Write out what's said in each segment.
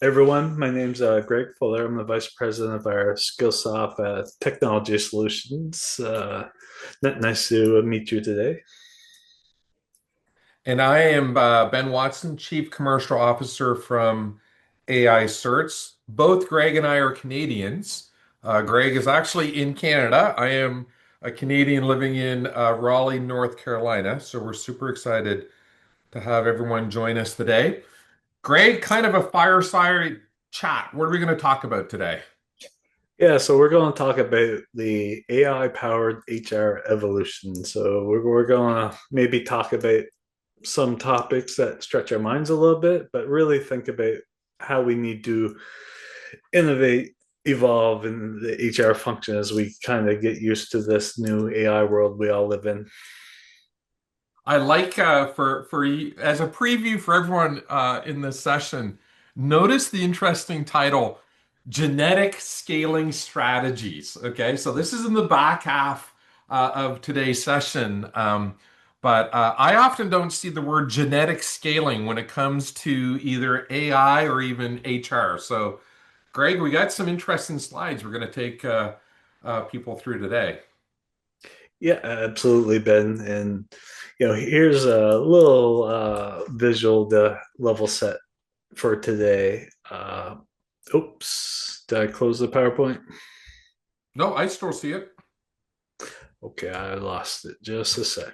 Everyone. My name's Greg Fuller. I'm the Vice President of our Skillsoft Technology Solutions. Nice to meet you today. And I am Ben Watson, Chief Commercial Officer from AI Certs. Both Greg and I are Canadians. Greg is actually in Canada. I am a Canadian living in Raleigh, North Carolina. So we're super excited to have everyone join us today. Greg, kind of a fireside chat. What are we going to talk about today? Yeah, so we're going to talk about the AI-powered HR evolution. So we're going to maybe talk about some topics that stretch our minds a little bit, but really think about how we need to innovate, evolve in the HR function as we kind of get used to this new AI world we all live in. I like as a preview for everyone in this session. Notice the interesting title, Genetic Scaling Strategies. Okay, so this is in the back half of today's session. But I often don't see the word genetic scaling when it comes to either AI or even HR. So, Greg, we got some interesting slides we're going to take people through today. Yeah, absolutely, Ben. And here's a little visual to level set for today. Oops, did I close the PowerPoint? No, I still see it. Okay, I lost it. Just a sec.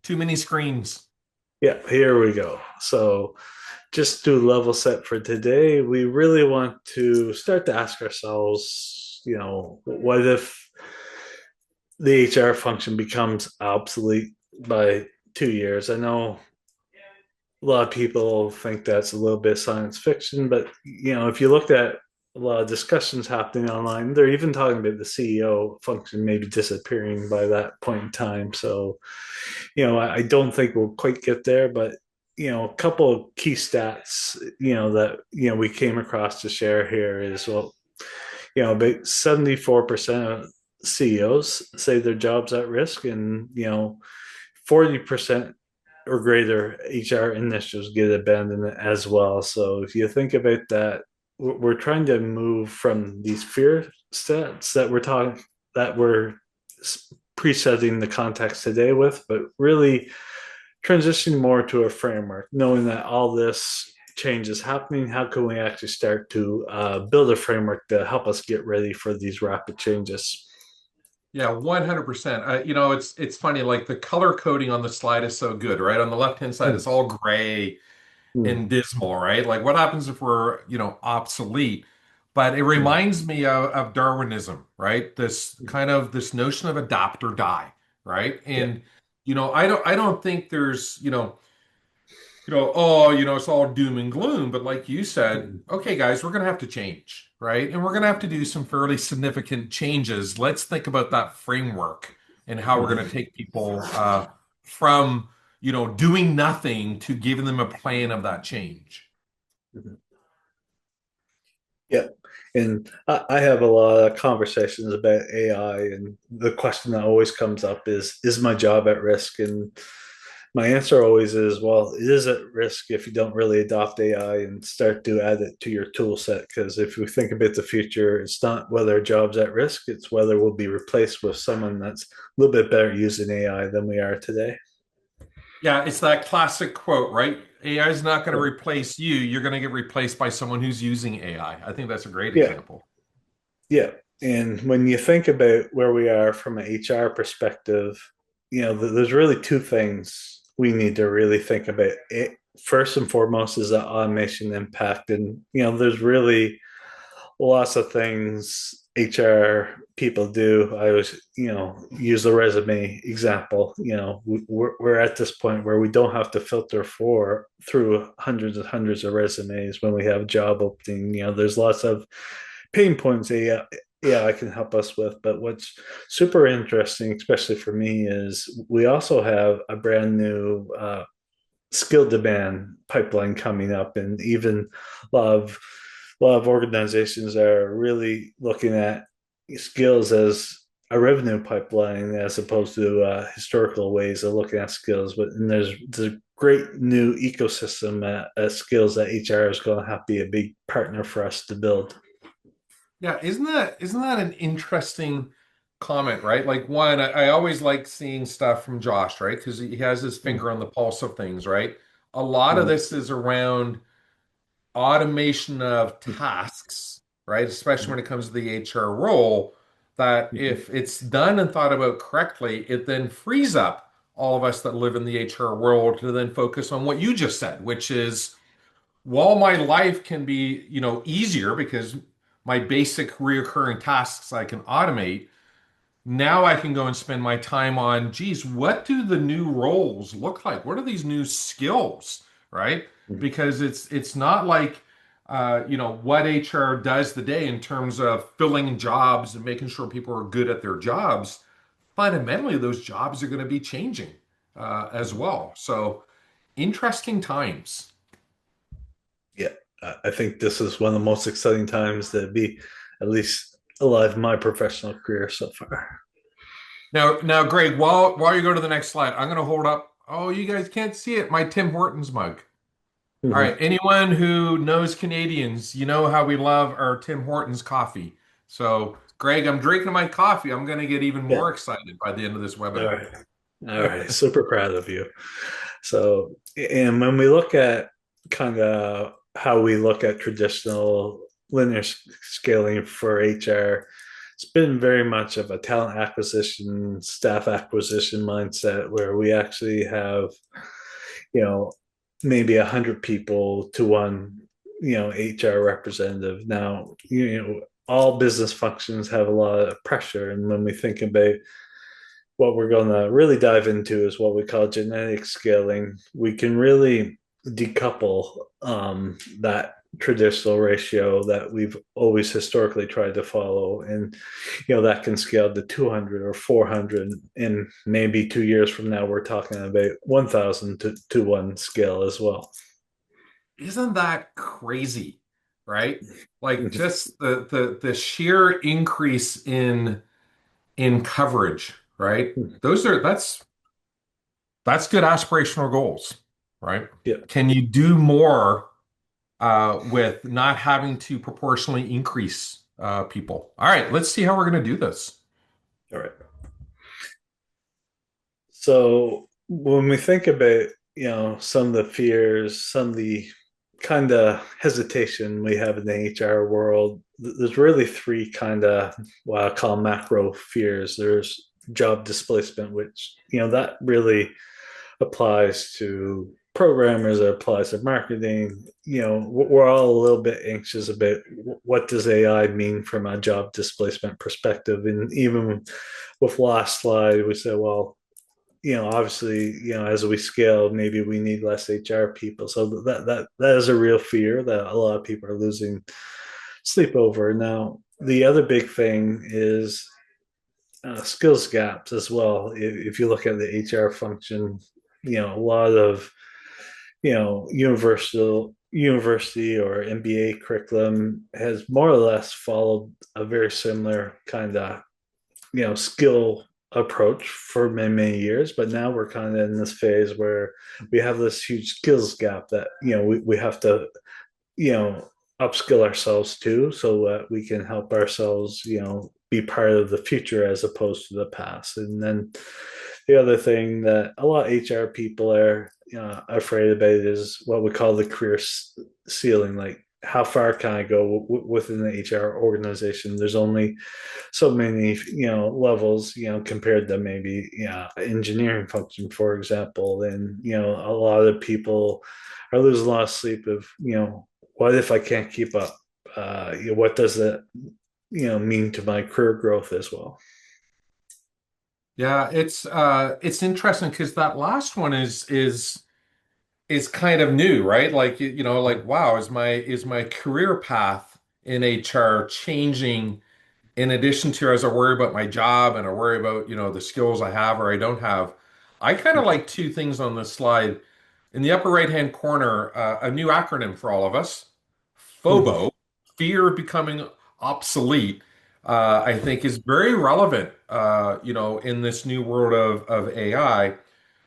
Too many screens. Yeah, here we go. So, just to level set for today, we really want to start to ask ourselves, what if the HR function becomes obsolete by 2 years? I know a lot of people think that's a little bit science fiction, but if you looked at a lot of discussions happening online, they're even talking about the CEO function maybe disappearing by that point in time. So, I don't think we'll quite get there, but a couple of key stats, that we came across to share here is, well, about 74% of CEOs say their job's at risk, and 40% or greater HR initiatives get abandoned as well. So if you think about that, we're trying to move from these fear stats that we're presetting the context today with, but really transitioning more to a framework, knowing that all this change is happening. How can we actually start to build a framework to help us get ready for these rapid changes? Yeah, 100%. It's funny, like the color coding on the slide is so good, right? On the left-hand side, Mm, it's all gray mm, and dismal, right? Like what happens if we're, obsolete? But it mm, reminds me of Darwinism, right? This notion of adapt or die, right? yeah. And I don't think there's, oh, it's all doom and gloom. But like you said, Mm, okay, guys, we're going to have to change, right? And we're going to have to do some fairly significant changes. Let's think about that framework and how we're going to mm, take people from, doing nothing to giving them a plan of that change. mm. Yeah. And I have a lot of conversations about AI, and the question that always comes up is my job at risk? And my answer always is, well, it is at risk if you don't really adopt AI and start to add it to your tool set. Because if we think about the future, it's not whether a job's at risk, it's whether we'll be replaced with someone that's a little bit better using AI than we are today. Yeah, it's that classic quote, right? AI is not going to Yeah. replace you. You're going to get replaced by someone who's using AI. I think that's a great Yeah. example. Yeah. And when you think about where we are from an HR perspective, there's really two things we need to really think about. First and foremost is the automation impact. And, there's really lots of things HR people do. I always, use the resume example. We're at this point where we don't have to filter through hundreds and hundreds of resumes when we have a job opening. There's lots of pain points AI can help us with. But what's super interesting, especially for me, is we also have a brand new skill demand pipeline coming up, and even a lot of a lot of organizations are really looking at skills as a revenue pipeline as opposed to historical ways of looking at skills. But and there's a great new ecosystem at skills that HR is going to have to be a big partner for us to build. Yeah, isn't that an interesting comment, right? Like one, I always like seeing stuff from Josh, right? Because he has his finger on the pulse of things, right? A lot of Mm-hmm. this is around automation of tasks, right? Especially when it comes to the HR role, that if it's done and thought about correctly, it then frees up all of us that live in the HR world to then focus on what you just said, which is while my life can be, easier because my basic reoccurring tasks I can automate, now I can go and spend my time on, geez, what do the new roles look like? What are these new skills, right? Because it's not like what HR does today in terms of filling jobs and making sure people are good at their jobs. Fundamentally, those jobs are going to be changing as well. So interesting times. Yeah, I think this is one of the most exciting times to be at least alive in my professional career so far. Now, Greg, while you go to the next slide, I'm going to hold up. Oh, you guys can't see it. My Tim Hortons mug. All right. Mhm. Anyone who knows Canadians, you know how we love our Tim Hortons coffee. So, Greg, I'm drinking my coffee. I'm going to get even Yeah. more excited by the end of this All webinar. right. All right. Super proud of you. So, and when we look at kind of how we look at traditional linear scaling for HR, it's been very much of a talent acquisition, staff acquisition mindset where we actually have, you know, maybe 100 people to one, HR representative. Now, all business functions have a lot of pressure. And when we think about what we're going to really dive into is what we call genetic scaling. We can really decouple that traditional ratio that we've always historically tried to follow, and that can scale to 200 or 400, and maybe 2 years from now we're talking about 1000 to 1 scale as well. Isn't that crazy, right? Like just the sheer increase in coverage, right? That's good aspirational goals, right? Yeah. Can you do more with not having to proportionally increase people? All right, let's see how we're going to do this. All right. So when we think about, some of the fears, some of the kind of hesitation we have in the HR world, there's really three kind of what I call macro fears. There's job displacement, which, that really applies to programmers, it applies to marketing. We're all a little bit anxious about what does AI mean from a job displacement perspective. And even with last slide, we said, well, obviously, as we scale, maybe we need less HR people. So that is a real fear that a lot of people are losing sleep over. Now, the other big thing is skills gaps as well. If you look at the HR function, a lot of university or MBA curriculum has more or less followed a very similar kind of skill approach for many years, but now we're kind of in this phase where we have this huge skills gap that we have to you know upskill ourselves too, so that we can help ourselves be part of the future as opposed to the past. And then the other thing that a lot of HR people are afraid about is what we call the career ceiling. Like, how far can I go within the HR organization? There's only so many levels, compared to maybe engineering function, for example. And a lot of people are losing a lot of sleep of what if I can't keep up? What does that mean to my career growth as well? Yeah, it's interesting because that last one is kind of new, right? Like like wow, is my career path in HR changing in addition to as I worry about my job and I worry about, the skills I have or I don't have. I kind of like two things on this slide. In the upper right-hand corner, a new acronym for all of us, Mhm. FOBO, fear of becoming obsolete. I think is very relevant, in this new world of AI.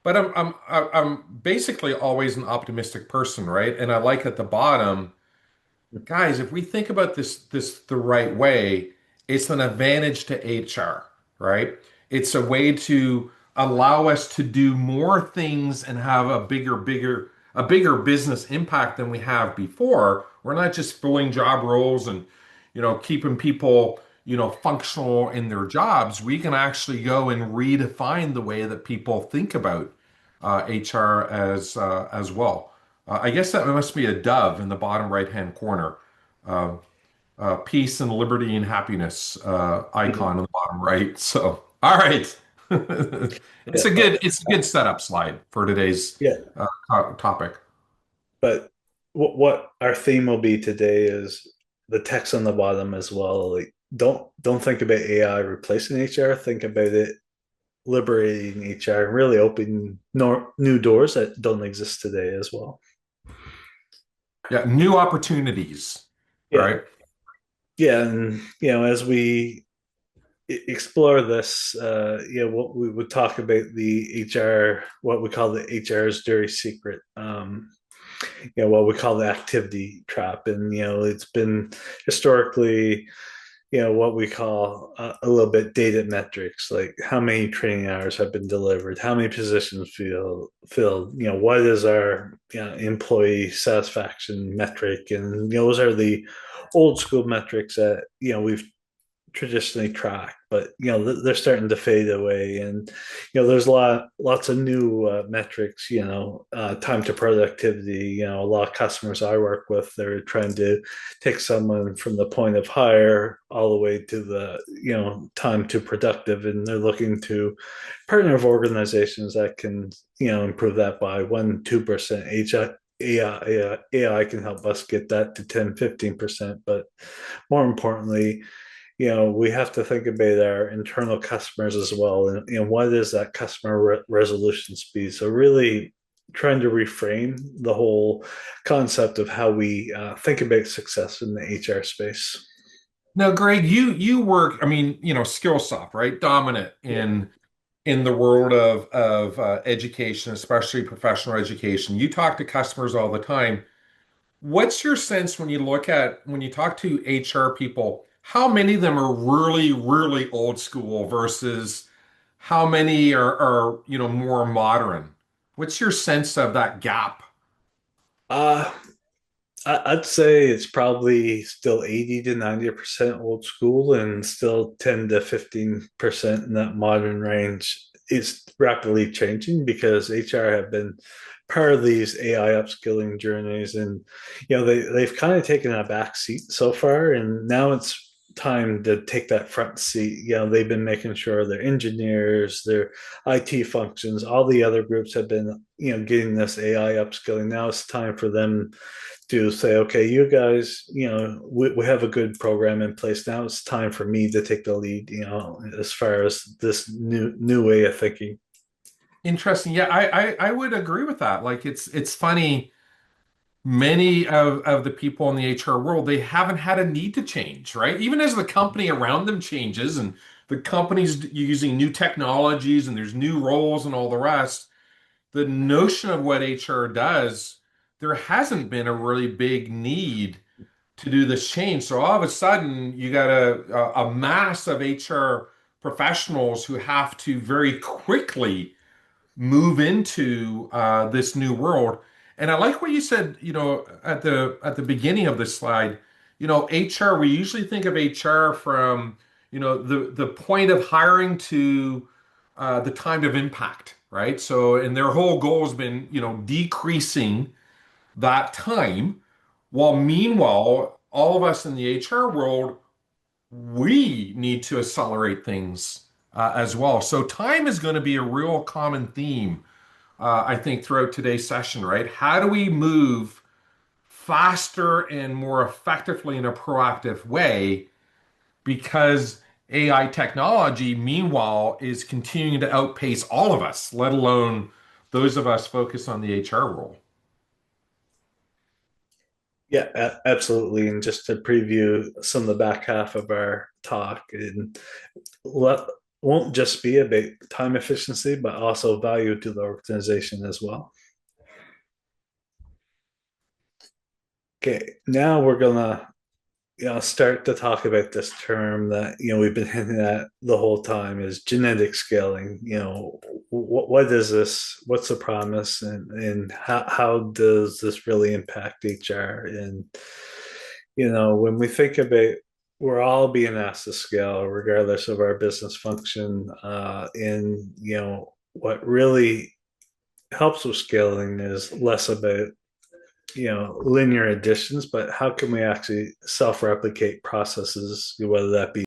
But I'm basically always an optimistic person, right? And I like at the bottom, guys, if we think about this the right way, it's an advantage to HR, right? It's a way to allow us to do more things and have a bigger business impact than we have before. We're not just filling job roles and keeping people functional in their jobs. We can actually go and redefine the way that people think about HR as well. I guess that must be a dove in the bottom right-hand corner. Uh, Peace and liberty and happiness icon in the bottom right. So, all right. Yeah, It's a good setup slide for today's yeah. topic. But what our theme will be today is the text on the bottom as well. Like, don't think about AI replacing HR. Think about it liberating HR and really opening new doors that don't exist today as well. Yeah, new opportunities, Yeah, right? yeah, and as we explore this, what we would talk about the HR, what we call the HR's dirty secret. What we call the activity trap, and it's been historically what we call a little bit dated metrics, like how many training hours have been delivered, how many positions filled, what is our employee satisfaction metric, and those are the old school metrics that we've traditionally tracked, but they're starting to fade away, and there's lots of new metrics. Time to productivity. A lot of customers I work with, they're trying to take someone from the point of hire all the way to the time to productive, and they're looking to partner with organizations that can improve that by 1-2%. AI can help us get that to 10-15%, but more importantly, we have to think about our internal customers as well, and what is that customer resolution speed. So really trying to reframe the whole concept of how we think about success in the HR space. Now, Greg, you work, I mean, Skillsoft, right? Dominant Yeah. in the world of education, especially professional education. You talk to customers all the time. What's your sense when you talk to HR people, how many of them are really, really old school versus how many are more modern? What's your sense of that gap? Uh, I'd say it's probably still 80 to 90% old school and still 10 to 15% in that modern range. It's rapidly changing because HR have been part of these AI upskilling journeys, and they've kind of taken a back seat so far, and now it's time to take that front seat. They've been making sure their engineers, their IT functions, all the other groups have been getting this AI upskilling. Now it's time for them to say, okay, you guys, we have a good program in place. Now it's time for me to take the lead, as far as this new way of thinking. Interesting. Yeah, I would agree with that. Like it's funny. Many of the people in the HR world, they haven't had a need to change, right? Even as the company around them changes and the company's using new technologies and there's new roles and all the rest, the notion of what HR does, there hasn't been a really big need to do this change. So all of a sudden, you got a mass of HR professionals who have to very quickly move into this new world. And I like what you said, at the beginning of this slide. HR, we usually think of HR from, the point of hiring to the time of impact, right? So, and their whole goal has been, decreasing that time, while meanwhile, all of us in the HR world, we need to accelerate things as well. So time is going to be a real common theme, I think, throughout today's session, right? How do we move faster and more effectively in a proactive way? Because AI technology, meanwhile, is continuing to outpace all of us, let alone those of us focused on the HR role. Yeah, absolutely. And just to preview some of the back half of our talk, and let, won't just be about time efficiency, but also value to the organization as well. Okay, now we're gonna start to talk about this term that we've been hinting at the whole time is genetic scaling. What is this? What's the promise, and how does this really impact HR? And when we think about, we're all being asked to scale regardless of our business function. And what really helps with scaling is less about linear additions, but how can we actually self-replicate processes, whether that be